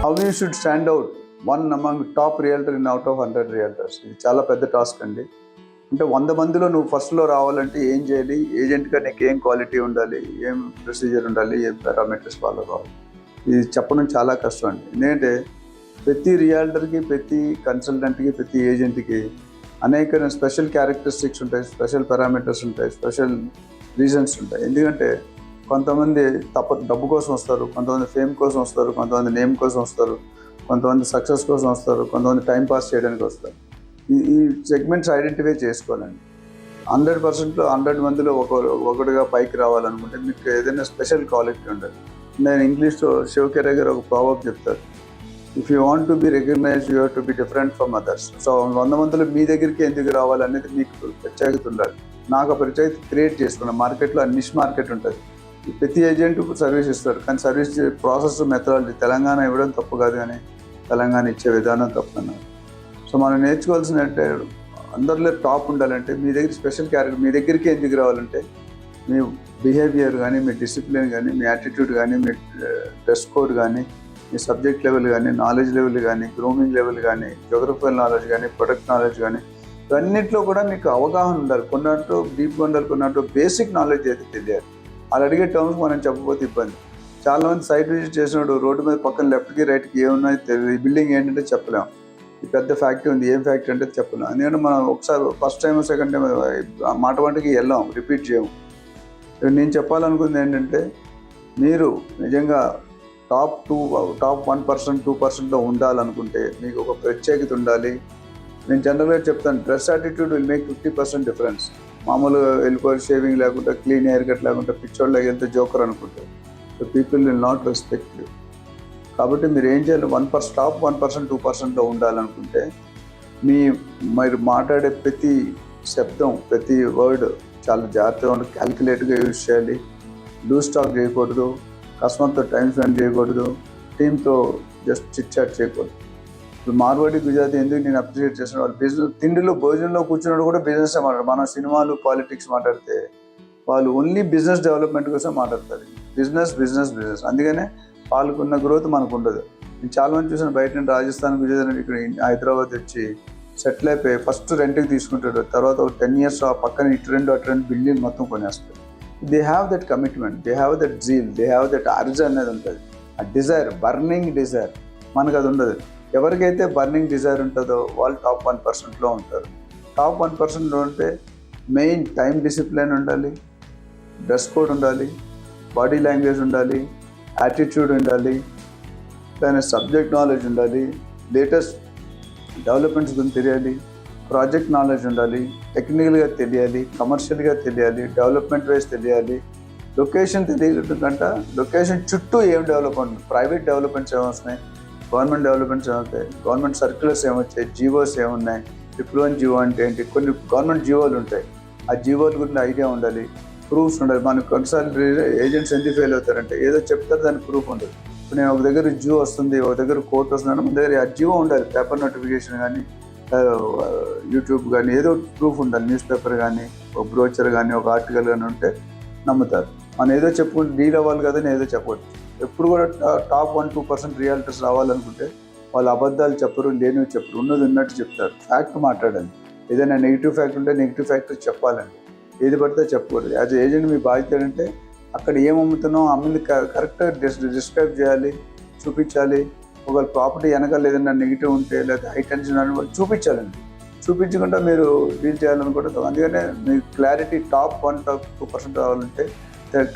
How you should stand out one among top realtor in out of 100 realtors. ఇది చాలా పెద్ద task అండి. అంటే 100 మందిలో నువ్వు ఫస్ట్లో రావాలంటే ఏం చేయాలి, ఏజెంట్గా నీకు ఏం క్వాలిటీ ఉండాలి, ఏం ప్రొసీజర్ ఉండాలి, ఏం పారామీటర్స్ ఫాలో కావాలి, ఇది చెప్పడం చాలా కష్టం అండి. ఎందుకంటే ప్రతి రియాల్టర్కి, ప్రతి కన్సల్టెంట్కి, ప్రతి ఏజెంట్కి అనేక స్పెషల్ క్యారెక్టరిస్టిక్స్ ఉంటాయి, స్పెషల్ పారామీటర్స్ ఉంటాయి, స్పెషల్ రీజన్స్ ఉంటాయి. ఎందుకంటే కొంతమంది డబ్బు కోసం వస్తారు, కొంతమంది ఫేమ్ కోసం వస్తారు, కొంతమంది నేమ్ కోసం వస్తారు, కొంతమంది సక్సెస్ కోసం వస్తారు, కొంతమంది టైం పాస్ చేయడానికి వస్తారు. ఈ సెగ్మెంట్స్ ఐడెంటిఫై చేసుకోవాలండి. 100%లో 100 మందిలో ఒకటిగా పైకి రావాలనుకుంటే మీకు ఏదైనా స్పెషల్ క్వాలిటీ ఉండాలి. నేను ఇంగ్లీష్లో శివకెర గారు ఒక ప్రావర్బ్ చెప్తారు, if you want to be recognised you have to be different from others. So 100 మందిలో మీ దగ్గరికి ఎందుకు రావాలనేది మీకు ప్రత్యేకత ఉండాలి. నాకు ఆ ప్రత్యేకత క్రియేట్ చేసుకున్నాను. మార్కెట్లో నిష్ మార్కెట్ ఉంటుంది, ప్రతి ఏజెంట్ సర్వీస్ ఇస్తారు, కానీ సర్వీస్ ప్రాసెస్ మెథడాలజీ తెలంగాణ ఇవ్వడం తప్పు కాదు, కానీ తెలంగాణ ఇచ్చే విధానం తప్పు అన్నారు. సో మనం నేర్చుకోవాల్సిన అంటే అందరిలో టాప్ ఉండాలంటే మీ దగ్గర స్పెషల్ క్యారెక్టర్, మీ దగ్గరికి ఎందుకు రావాలంటే మీ బిహేవియర్ కానీ, మీ డిసిప్లిన్ కానీ, మీ యాటిట్యూడ్ కానీ, మీ డ్రెస్ కోడ్ కానీ, మీ సబ్జెక్ట్ లెవెల్ కానీ, నాలెడ్జ్ లెవెల్ కానీ, గ్రూమింగ్ లెవెల్ కానీ, జోగ్రఫికల్ నాలెడ్జ్ కానీ, ప్రొడక్ట్ నాలెడ్జ్ కానీ, ఇవన్నింటిలో కూడా మీకు అవగాహన ఉండాలి. కొన్నట్టు డీప్గా ఉండాలి, కొన్నట్టు బేసిక్ నాలెడ్జ్ అయితే తెలియాలి. వాళ్ళు అడిగే టర్మ్స్ మనం చెప్పకపోతే ఇబ్బంది. చాలామంది సైట్ విజిట్ చేసినప్పుడు రోడ్డు మీద పక్కన లెఫ్ట్కి రైట్కి ఏమున్నాయో తెలియదు, ఈ బిల్డింగ్ ఏంటంటే చెప్పలేము, ఈ పెద్ద ఫ్యాక్టరీ ఉంది ఏం ఫ్యాక్టరీ అంటే చెప్పలేము. ఎందుకంటే మనం ఒకసారి ఫస్ట్ టైం సెకండ్ టైం మాట వంటకి వెళ్ళాం, రిపీట్ చేయము. నేను చెప్పాలనుకుంది ఏంటంటే మీరు నిజంగా టాప్ 1%, 2%లో ఉండాలనుకుంటే మీకు ఒక ప్రత్యేకత ఉండాలి. నేను జనరల్గా చెప్తాను, dress attitude will make 50% difference. మామూలుగా వెళ్ళిపోయి షేవింగ్ లేకుండా, క్లీన్ హెయిర్ కట్ లేకుండా పిచ్చోళ్ళకి వెళ్తే జోకర్ అనుకుంటారు. So people will not respect you. కాబట్టి మీరు ఏం చేయాలి, టాప్ 1%, 2%లో ఉండాలనుకుంటే మీరు మాట్లాడే ప్రతి శబ్దం, ప్రతి వర్డ్ చాలా జాగ్రత్తగా ఉండి క్యాల్కులేట్గా యూజ్ చేయాలి. లూజ్ టాక్ చేయకూడదు, కస్టమర్తో టైం స్పెండ్ చేయకూడదు, టీంతో జస్ట్ చిట్ చాట్ చేయకూడదు. ఇప్పుడు మార్వాడి, గుజరాతీ ఎందుకు నేను అప్రిషియేట్ చేస్తున్నాను, వాళ్ళు బిజినెస్ తిండిలో భోజనంలో కూర్చున్నాడు కూడా బిజినెస్ మాట్లాడరు. మనం సినిమాలు, పాలిటిక్స్ మాట్లాడితే వాళ్ళు ఓన్లీ బిజినెస్ డెవలప్మెంట్ కోసం మాట్లాడతారు. బిజినెస్. అందుకనే వాళ్ళకున్న గ్రోత్ మనకు ఉండదు. నేను చాలామంది చూసాను, బయట నుండి రాజస్థాన్, గుజరాత్, ఇక్కడ హైదరాబాద్ వచ్చి సెటిల్ అయిపోయి ఫస్ట్ రెంట్కి తీసుకుంటాడు, తర్వాత ఒక 10 years ఆ పక్కన ఇటు రెండు బిల్డింగ్ మొత్తం కొనేస్తాడు. They have that commitment, they have that zeal, they have that urge అనేది ఉంటుంది. ఆ డిజైర్, బర్నింగ్ డిజైర్. మనకు అది ఉండదు. ఎవరికైతే బర్నింగ్ డిజైర్ ఉంటుందో వాళ్ళు టాప్ 1%లో ఉంటారు. టాప్ 1%లో ఉంటే మెయిన్ టైం డిసిప్లిన్ ఉండాలి, డ్రెస్ కోడ్ ఉండాలి, బాడీ లాంగ్వేజ్ ఉండాలి, యాటిట్యూడ్ ఉండాలి, దాని సబ్జెక్ట్ నాలెడ్జ్ ఉండాలి, లేటెస్ట్ డెవలప్మెంట్స్ గురించి తెలియాలి, ప్రాజెక్ట్ నాలెడ్జ్ ఉండాలి, టెక్నికల్గా తెలియాలి, కమర్షియల్గా తెలియాలి, డెవలప్మెంట్ వైజ్ తెలియాలి. లొకేషన్ తెలియకుండా లొకేషన్ చుట్టూ ఏం డెవలప్మెంట్, ప్రైవేట్ డెవలప్మెంట్స్ ఏమొస్తున్నాయి, గవర్నమెంట్ డెవలప్మెంట్స్ ఏమవుతాయి, గవర్నమెంట్ సర్క్యులర్స్ ఏమొచ్చాయి, జీవోస్ ఏమున్నాయి, డిప్లోన్ జీవో అంటే ఏంటి, కొన్ని గవర్నమెంట్ జీవోలు ఉంటాయి, ఆ జీవోల గురించి ఐడియా ఉండాలి, ప్రూఫ్స్ ఉండాలి. మనకు కొన్నిసార్లు ఏజెంట్స్ ఎందుకు ఫెయిల్ అవుతారంటే ఏదో చెప్తారు, దానికి ప్రూఫ్ ఉండదు. ఇప్పుడు నేను ఒక దగ్గర జియో వస్తుంది, ఒక దగ్గర కోర్ట్ వస్తుందని మన దగ్గర ఆ జియో ఉండాలి, పేపర్ నోటిఫికేషన్ కానీ, యూట్యూబ్ కానీ, ఏదో ప్రూఫ్ ఉండాలి, న్యూస్ పేపర్ కానీ, ఒక బ్రోచర్ కానీ, ఒక ఆర్టికల్ కానీ ఉంటే నమ్ముతారు. మనం ఏదో చెప్పుకుంటే డీల్ అవ్వాలి కదా, నేను ఏదో చెప్పవచ్చు. ఎప్పుడు కూడా టాప్ 1-2% రియాలిటీస్ రావాలనుకుంటే వాళ్ళు అబద్ధాలు చెప్పరు, లేనివి చెప్పరు, ఉన్నది ఉన్నట్టు చెప్తారు, ఫ్యాక్ట్ మాట్లాడాలి. ఏదైనా నెగిటివ్ ఫ్యాక్ట్ ఉంటే నెగిటివ్ ఫ్యాక్ట్ చెప్పాలండి, ఏది పడితే చెప్పకూడదు. యాజ్ ఏజెంట్ మీ బాధ్యత ఏంటంటే అక్కడ ఏం అమ్ముతున్నావు, అమ్మింది కరెక్ట్గా డిస్క్రైబ్ చేయాలి, చూపించాలి. ఒకవేళ ప్రాపర్టీ వెనకాల ఏదైనా నెగిటివ్ ఉంటే లేదా హై టెన్షన్ అని వాళ్ళు చూపించాలండి. చూపించకుండా మీరు డీల్ చేయాలనుకుంటే, అందుకనే మీ క్లారిటీ టాప్ 1-2% రావాలంటే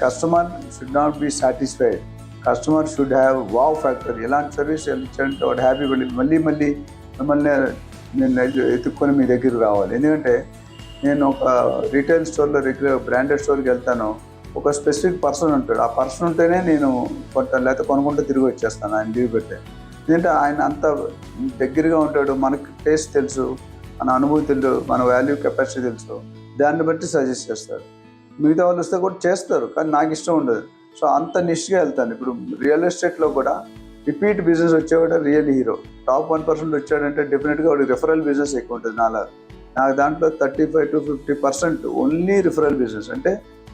customer should not be satisfied, customer should have wow factor. ఎలాంటి సర్వీస్ ఇచ్చారంటే వాడు హ్యాపీ మళ్ళీ మిమ్మల్ని నేను ఎత్తుక్కొని మీ దగ్గరికి రావాలి. ఎందుకంటే నేను ఒక రీటైల్ స్టోర్లో రెగ్యులర్ బ్రాండెడ్ స్టోర్కి వెళ్తాను, ఒక స్పెసిఫిక్ పర్సన్ ఉంటాడు, ఆ పర్సన్ ఉంటేనే నేను కొంటాను, లేకపోతే కొనుక్కుంటే తిరిగి వచ్చేస్తాను ఆయన లీవ్ పెట్టే. ఎందుకంటే ఆయన అంత దగ్గరగా ఉంటాడు, మనకు టేస్ట్ తెలుసు, మన అనుభూతి తెలుసు, మన వాల్యూ కెపాసిటీ తెలుసు, దాన్ని బట్టి సజెస్ట్ చేస్తారు. మిగతా వాళ్ళు వస్తే కూడా చేస్తారు, కానీ నాకు ఇష్టం ఉండదు. సో అంత నిష్గా వెళ్తాను. ఇప్పుడు రియల్ ఎస్టేట్లో కూడా రిపీట్ బిజినెస్ వచ్చేవాడు రియల్ హీరో. టాప్ 1% వచ్చాడంటే డెఫినెట్గా వాడికి రిఫరల్ బిజినెస్ ఎక్కువ ఉంటుంది. నాకు దాంట్లో 35-50% ఓన్లీ రిఫరల్ బిజినెస్. అంటే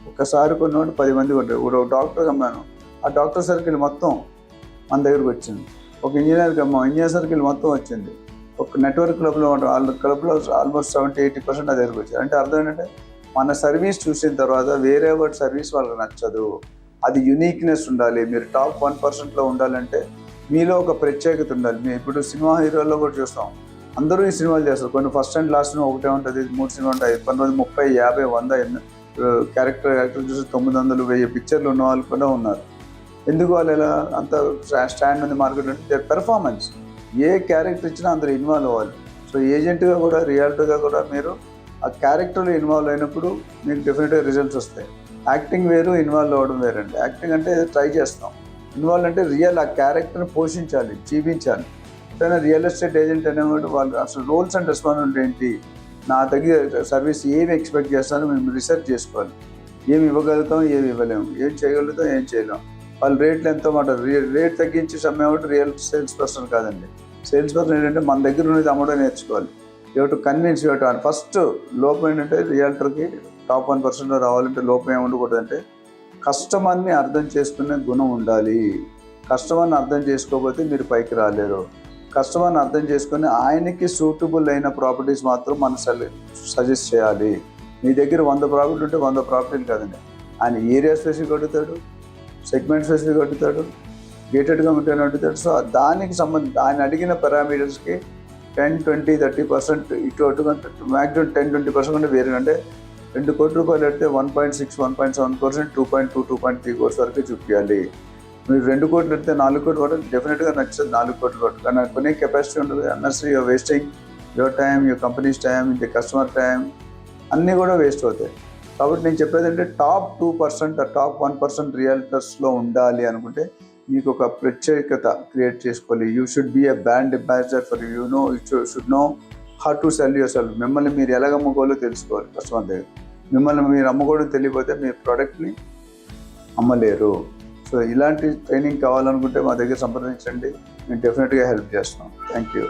ఒకసారి కొన్నవాడు 10 మంది కొంటారు. ఇప్పుడు ఒక డాక్టర్ అమ్మాను, ఆ డాక్టర్ సర్కిల్ మొత్తం మన దగ్గరకు వచ్చింది. ఒక ఇంజనీర్కి మా ఇంజనీర్ సర్కిల్ మొత్తం వచ్చింది. ఒక నెట్వర్క్ క్లబ్లో ఉంటాం, వాళ్ళ క్లబ్లో ఆల్మోస్ట్ 70-80% నా దగ్గరికి వచ్చారు. అంటే అర్థం ఏంటంటే మన సర్వీస్ చూసిన తర్వాత వేరే వాడి సర్వీస్ వాళ్ళకి నచ్చదు. అది యునీక్నెస్ ఉండాలి. మీరు టాప్ 1%లో ఉండాలంటే మీలో ఒక ప్రత్యేకత ఉండాలి. మేము ఇప్పుడు సినిమా హీరోల్లో కూడా చూస్తాం, అందరూ ఈ సినిమాలు చేస్తారు. కొన్ని ఫస్ట్ అండ్ లాస్ట్ ఒకటే ఉంటుంది, 3 సినిమా ఉంటాయి. కొంతమంది 30, 50, 100 క్యారెక్టర్ చూసి 900, 1000 పిక్చర్లు ఉన్న వాళ్ళు కూడా ఉన్నారు. ఎందుకు వాళ్ళు ఎలా అంత స్టాండ్ ఉంది మార్కెట్ అంటే దేర్ పెర్ఫార్మెన్స్. ఏ క్యారెక్టర్ ఇచ్చినా అందరూ ఇన్వాల్వ్ అవ్వాలి. సో ఏజెంట్గా కూడా రియాల్టర్గా కూడా మీరు ఆ క్యారెక్టర్లో ఇన్వాల్వ్ అయినప్పుడు మీకు డెఫినెట్గా రిజల్ట్స్ వస్తాయి. యాక్టింగ్ వేరు, ఇన్వాల్వ్ అవ్వడం వేరండి. యాక్టింగ్ అంటే ట్రై చేస్తాం, ఇన్వాల్వ్ అంటే రియల్ ఆ క్యారెక్టర్ని పోషించాలి, జీవించాలి. ఎప్పుడైనా రియల్ ఎస్టేట్ ఏజెంట్ అనేవాడు వాళ్ళు అసలు రోల్స్ అండ్ రెస్పాన్సిబిలిటీ ఏంటి, నా దగ్గర సర్వీస్ ఏమి ఎక్స్పెక్ట్ చేస్తానో మేము రీసెర్చ్ చేసుకోవాలి. ఏమి ఇవ్వగలుగుతాం, ఏమి ఇవ్వలేము, ఏం చేయగలుగుతాం, ఏం చేయలేం. వాళ్ళు రేట్లు ఎంతో మాట రేట్ తగ్గించి అమ్మేవాడు రియల్ సేల్స్ పర్సన్ కాదండి. సేల్స్ పర్సన్ ఏంటంటే మన దగ్గర ఉన్నది అమ్మడం నేర్చుకోవాలి. టు కన్విన్స్ టు ఫస్ట్ లోపం ఏంటంటే రియాల్టర్కి టాప్ 1%లో రావాలంటే లోపం ఏమి ఉండకూడదంటే కస్టమర్ని అర్థం చేసుకునే గుణం ఉండాలి. కస్టమర్ని అర్థం చేసుకోకపోతే మీరు పైకి రాలేరు. కస్టమర్ని అర్థం చేసుకొని ఆయనకి సూటబుల్ అయిన ప్రాపర్టీస్ మాత్రం మనం సజెస్ట్ చేయాలి. మీ దగ్గర 100 ప్రాపర్టీ ఉంటే 100 ప్రాపర్టీలు కాదండి, ఆయన ఏరియా స్పెసిఫిక్ అడుగుతాడు, సెగ్మెంట్ స్పెసిఫిక్ అడుగుతాడు, గేటెడ్ కమ్యూనిటీ అడుగుతాడు. సో దానికి సంబంధించి ఆయన అడిగిన పారామీటర్స్కి 10, 20, 30% ఇటు కంటే మ్యాక్సిమం 10-20% కంటే వేరే. అంటే 2 కోట్ల రూపాయలు పెడితే 1.6, 1.7%, 2.2, 2.3 కోట్స్ వరకు చూపించాలి. మీరు 2 కోట్లు పెడితే 4 కోట్లు కూడా డెఫినెట్గా నచ్చుతుంది. 4 కోట్లు కూడా కానీ కొనే కెపాసిటీ ఉండదు. Unnecessary you're wasting your time, your company's time, ఇంత కస్టమర్ టైం అన్నీ కూడా వేస్ట్ అవుతాయి. కాబట్టి నేను చెప్పేది అంటే టాప్ 2%, టాప్ 1% రియల్టర్స్లో ఉండాలి అనుకుంటే మీకు ఒక ప్రత్యేకత క్రియేట్ చేసుకోవాలి. You should be a brand ambassador for you should know how to sell yourself. మిమ్మల్ని మీరు ఎలాగ అమ్ముకోవాలో తెలుసుకోవాలి కస్టమర్ దగ్గర. మిమ్మల్ని మీరు అమ్ముకోవడం తెలియకపోతే మీ ప్రోడక్ట్ని అమ్మలేరు. సో ఇలాంటి ట్రైనింగ్ కావాలనుకుంటే మా దగ్గర సంప్రదించండి, మేము డెఫినెట్గా హెల్ప్ చేస్తాం. Thank you.